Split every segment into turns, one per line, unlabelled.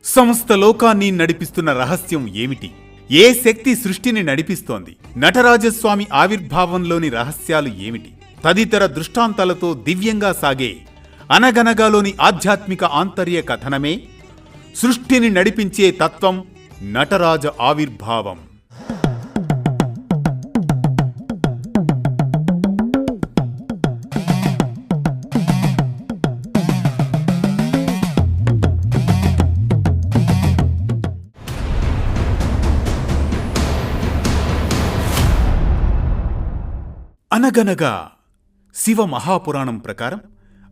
సమస్త లోకాన్ని నడిపిస్తున్న రహస్యం ఏమిటి? ఏ శక్తి సృష్టిని నడిపిస్తోంది? నటరాజస్వామి ఆవిర్భావంలోని రహస్యాలు ఏమిటి? తదితర దృష్టాంతాలతో దివ్యంగా సాగే అనగనగాలోని ఆధ్యాత్మిక ఆంతర్య కథనమే సృష్టిని నడిపించే తత్వం నటరాజ ఆవిర్భావం. అనగనగా శివ మహాపురాణం ప్రకారం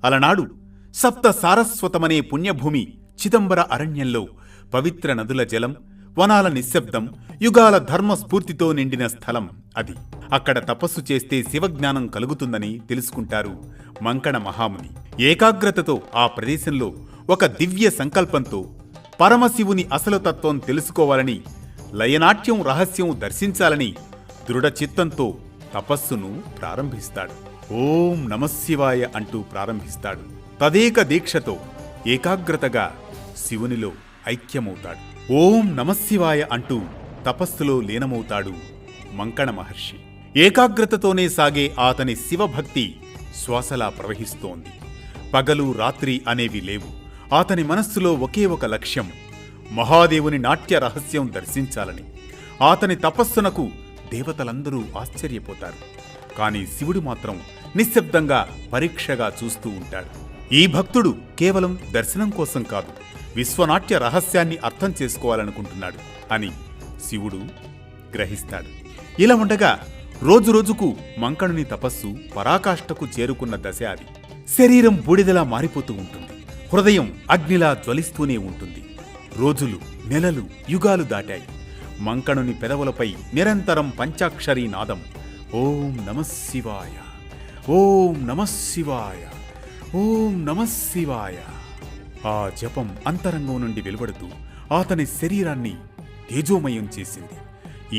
అలనాడు సప్త సారస్వతమనే పుణ్యభూమి చిదంబర అరణ్యంలో పవిత్ర నదుల జలం, వనాల నిశ్శబ్దం, యుగాల ధర్మ స్ఫూర్తితో నిండిన స్థలం అది. అక్కడ తపస్సు చేస్తే శివజ్ఞానం కలుగుతుందని తెలుసుకుంటారు మంకణ మహాముని. ఏకాగ్రతతో ఆ ప్రదేశంలో ఒక దివ్య సంకల్పంతో పరమశివుని అసలు తత్వం తెలుసుకోవాలని, లయనాట్యం రహస్యం దర్శించాలని దృఢ చిత్తంతో తపస్సును ప్రారంభిస్తాడు. ఓం నమశివాయ అంటూ ప్రారంభిస్తాడు. తదేక దీక్షతో ఏకాగ్రతగా శివునిలో ఐక్యమవుతాడు. ఓం నమశివాయ అంటూ తపస్సులో లీనమవుతాడు మంకణ మహర్షి. ఏకాగ్రతతోనే సాగే అతని శివభక్తి శ్వాసలా ప్రవహిస్తోంది. పగలు రాత్రి అనేవి లేవు. అతని మనస్సులో ఒకే ఒక లక్ష్యం, మహాదేవుని నాట్య రహస్యం దర్శించాలని. అతని తపస్సునకు దేవతలందరూ ఆశ్చర్యపోతారు. కాని శివుడు మాత్రం నిశ్శబ్దంగా పరీక్షగా చూస్తూ ఉంటాడు. ఈ భక్తుడు కేవలం దర్శనం కోసం కాదు, విశ్వనాట్య రహస్యాన్ని అర్థం చేసుకోవాలనుకుంటున్నాడు అని శివుడు గ్రహిస్తాడు. ఇలా ఉండగా రోజురోజుకు మంకణుని తపస్సు పరాకాష్ఠకు చేరుకున్న దశ అది. శరీరం బూడిదలా మారిపోతూ ఉంటుంది. హృదయం అగ్నిలా జ్వలిస్తూనే ఉంటుంది. రోజులు, నెలలు, యుగాలు దాటాయి. మంకణుని పెదవులపై నిరంతరం పంచాక్షరీ నాదం. ఓం నమశివాయ, ఓం నమశివాయ, ఓం నమశివాయ. ఆ జపం అంతరంగం నుండి వెలువడుతూ అతని శరీరాన్ని తేజోమయం చేసింది.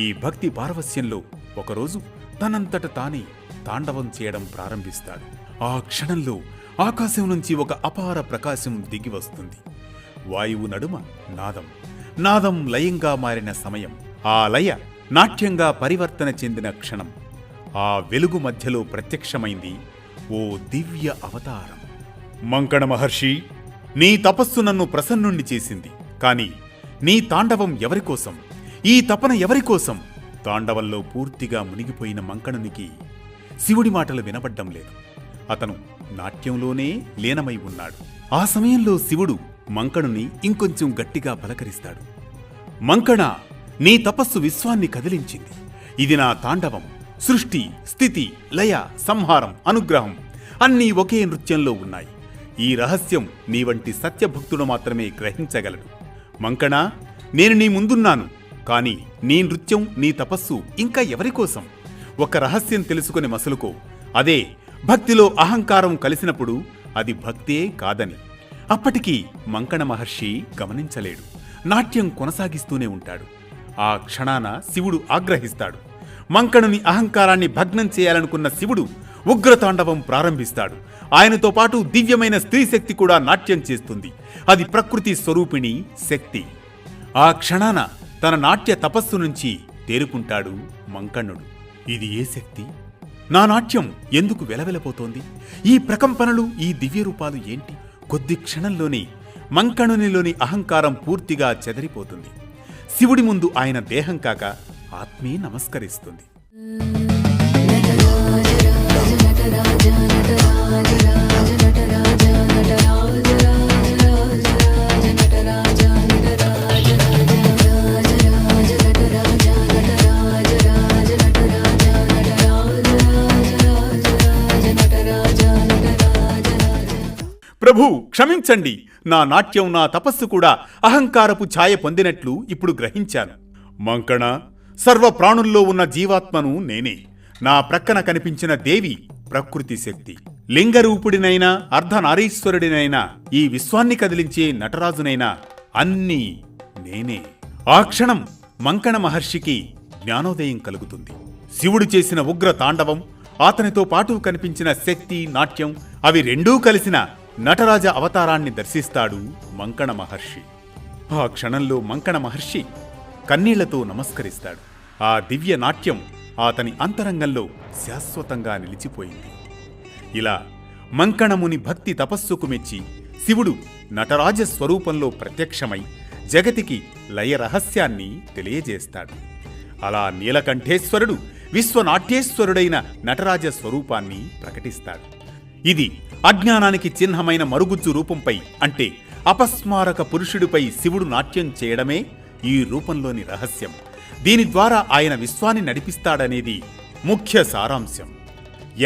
ఈ భక్తి పారవస్యంలో ఒకరోజు తనంతట తానే తాండవం చేయడం ప్రారంభిస్తాడు. ఆ క్షణంలో ఆకాశం నుంచి ఒక అపార ప్రకాశం దిగి వస్తుంది. వాయువు నడుమ నాదం, నాదం లయంగా మారిన సమయం. ఆ లయ నాట్యంగా పరివర్తన చెందిన క్షణం. ఆ వెలుగు మధ్యలో ప్రత్యక్షమైంది ఓ దివ్య అవతారం. మంకణ మహర్షి, నీ తపస్సు నన్ను ప్రసన్నుణ్ణి చేసింది. కాని నీ తాండవం ఎవరికోసం? ఈ తపన ఎవరికోసం? తాండవంలో పూర్తిగా మునిగిపోయిన మంకణునికి శివుడి మాటలు వినబడ్డం లేదు. అతను నాట్యంలోనే లీనమై ఉన్నాడు. ఆ సమయంలో శివుడు మంకణుని ఇంకొంచెం గట్టిగా పలకరిస్తాడు. మంకణ, నీ తపస్సు విశ్వాన్ని కదిలించింది. ఇది నా తాండవం. సృష్టి, స్థితి, లయ, సంహారం, అనుగ్రహం అన్నీ ఒకే నృత్యంలో ఉన్నాయి. ఈ రహస్యం నీ వంటి సత్యభక్తుడు మాత్రమే గ్రహించగలడు. మంకణ, నేను నీ ముందున్నాను. కాని నీ నృత్యం, నీ తపస్సు ఇంకా ఎవరికోసం? ఒక రహస్యం తెలుసుకుని మసలుకో. అదే భక్తిలో అహంకారం కలిసినప్పుడు అది భక్తే కాదని. అప్పటికీ మంకణ మహర్షి గమనించలేడు. నాట్యం కొనసాగిస్తూనే ఉంటాడు. ఆ క్షణాన శివుడు ఆగ్రహిస్తాడు. మంకణుని అహంకారాన్ని భగ్నం చేయాలనుకున్న శివుడు ఉగ్రతాండవం ప్రారంభిస్తాడు. ఆయనతో పాటు దివ్యమైన స్త్రీ శక్తి కూడా నాట్యం చేస్తుంది. అది ప్రకృతి స్వరూపిణి శక్తి. ఆ క్షణాన తన నాట్య తపస్సు నుంచి తేరుకుంటాడు మంకణుడు. ఇది ఏ శక్తి? నా నాట్యం ఎందుకు వెలవెలపోతోంది? ఈ ప్రకంపనలు, ఈ దివ్య రూపాలు ఏంటి? కొద్ది క్షణంలోనే మంకణునిలోని అహంకారం పూర్తిగా చెదరిపోతుంది. శివుడి ముందు ఆయన దేహం కాక ఆత్మే నమస్కరిస్తుంది. ప్రభు, క్షమించండి. నా నాట్యం, నా తపస్సు కూడా అహంకారపు ఛాయ పొందినట్లు ఇప్పుడు గ్రహించాను. మంకణ, సర్వ ప్రాణుల్లో ఉన్న జీవాత్మను నేనే. నా ప్రక్కన కనిపించిన దేవి ప్రకృతి శక్తి. లింగరూపుడినైనా అర్ధనారీశ్వరుడినైనా ఈ విశ్వాన్ని కదిలించే నటరాజునైనా అన్నీ నేనే. ఆ క్షణం మంకణ మహర్షికి జ్ఞానోదయం కలుగుతుంది. శివుడు చేసిన ఉగ్ర తాండవం, అతనితో పాటు కనిపించిన శక్తి, నాట్యం అవి రెండూ కలిసిన నటరాజ అవతారాన్ని దర్శిస్తాడు మంకణ మహర్షి. ఆ క్షణంలో మంకణ మహర్షి కన్నీళ్లతో నమస్కరిస్తాడు. ఆ దివ్య నాట్యం అతని అంతరంగంలో శాశ్వతంగా నిలిచిపోయింది. ఇలా మంకణముని భక్తి తపస్సుకు మెచ్చి శివుడు నటరాజ స్వరూపంలో ప్రత్యక్షమై జగతికి లయ రహస్యాన్ని తెలియజేస్తాడు. అలా నీలకంఠేశ్వరుడు విశ్వనాట్యేశ్వరుడైన నటరాజ స్వరూపాన్ని ప్రకటిస్తాడు. ఇది అజ్ఞానానికి చిహ్నమైన మరుగుజ్జు రూపంపై, అంటే అపస్మారక పురుషుడిపై శివుడు నాట్యం చేయడమే ఈ రూపంలోని రహస్యం. దీని ద్వారా ఆయన విశ్వాన్ని నడిపిస్తాడనేది ముఖ్య సారాంశం.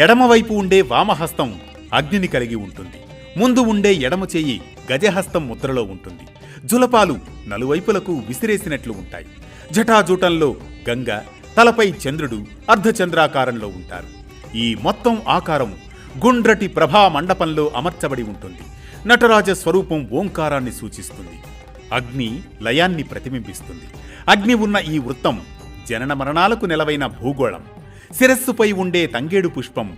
ఎడమవైపు ఉండే వామహస్తం అగ్నిని కలిగి ఉంటుంది. ముందు ఉండే ఎడమ చేయి గజహస్తం ముద్రలో ఉంటుంది. జులపాలు నలువైపులకు విసిరేసినట్లు ఉంటాయి. జటాజూటంలో గంగ, తలపై చంద్రుడు అర్ధచంద్రాకారంలో ఉంటారు. ఈ మొత్తం ఆకారం గుండ్రటి ప్రభా మండపంలో అమర్చబడి ఉంటుంది. నటరాజ స్వరూపం ఓంకారాన్ని సూచిస్తుంది. అగ్ని లయాన్ని ప్రతిబింబిస్తుంది. అగ్ని ఉన్న ఈ వృత్తం జనన మరణాలకు నెలవైన భూగోళం. శిరస్సుపై ఉండే తంగేడు పుష్పం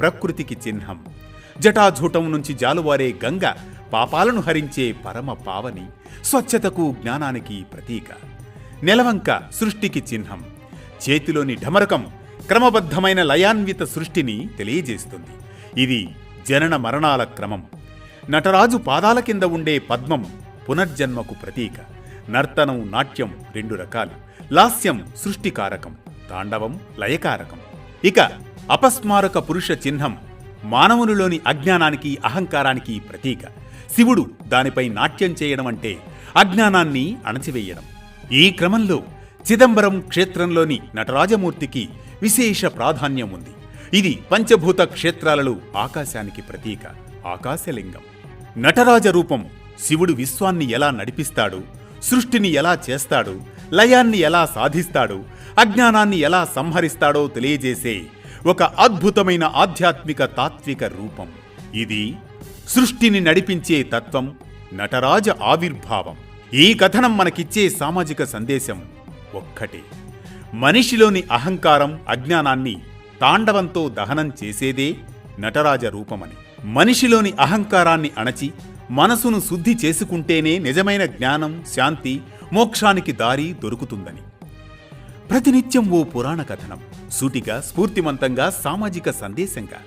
ప్రకృతికి చిహ్నం. జటాజూటం నుంచి జాలువారే గంగ పాపాలను హరించే పరమ పావని, స్వచ్ఛతకు జ్ఞానానికి ప్రతీక. నెలవంక సృష్టికి చిహ్నం. చేతిలోని ఢమరకం క్రమబద్ధమైన లయాన్విత సృష్టిని తెలియజేస్తుంది. ఇది జనన మరణాల క్రమం. నటరాజు పాదాల కింద ఉండే పద్మం పునర్జన్మకు ప్రతీక. నర్తనం, నాట్యం రెండు రకాలు. లాస్యం సృష్టికారకం, తాండవం లయకారకం. ఇక అపస్మారక పురుష చిహ్నం మానవునిలోని అజ్ఞానానికి, అహంకారానికి ప్రతీక. శివుడు దానిపై నాట్యం చేయడం అంటే అజ్ఞానాన్ని అణచివేయడం. ఈ క్రమంలో చిదంబరం క్షేత్రంలోని నటరాజమూర్తికి విశేష ప్రాధాన్యం ఉంది. ఇది పంచభూత క్షేత్రాలలో ఆకాశానికి ప్రతీక, ఆకాశలింగం. నటరాజ రూపం శివుడు విశ్వాన్ని ఎలా నడిపిస్తాడు, సృష్టిని ఎలా చేస్తాడు, లయాన్ని ఎలా సాధిస్తాడు, అజ్ఞానాన్ని ఎలా సంహరిస్తాడో తెలియజేసే ఒక అద్భుతమైన ఆధ్యాత్మిక తాత్విక రూపం. ఇది సృష్టిని నడిపించే తత్వం, నటరాజ ఆవిర్భావం. ఈ కథనం మనకిచ్చే సామాజిక సందేశం ఒక్కటే: మనిషిలోని అహంకారం, అజ్ఞానాన్ని తాండవంతో దహనం చేసేదే నటరాజ రూపమని. మనిషిలోని అహంకారాన్ని అణచి మనసును శుద్ధి చేసుకుంటేనే నిజమైన జ్ఞానం, శాంతి, మోక్షానికి దారి దొరుకుతుందని. ప్రతినిత్యం ఓ పురాణ కథనం, సూటిగా, స్ఫూర్తిమంతంగా, సామాజిక సందేశంగా.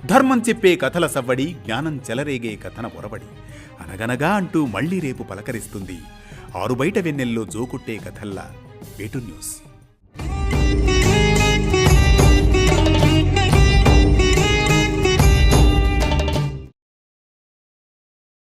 ధర్మం చెప్పే కథల సవ్వడి, జ్ఞానం చెలరేగే కథన ఒరవడి. అనగనగా అంటూ మళ్లీ రేపు పలకరిస్తుంది ఆరుబయట వెన్నెల్లో జోకుట్టే కథల్లా వేటు న్యూస్.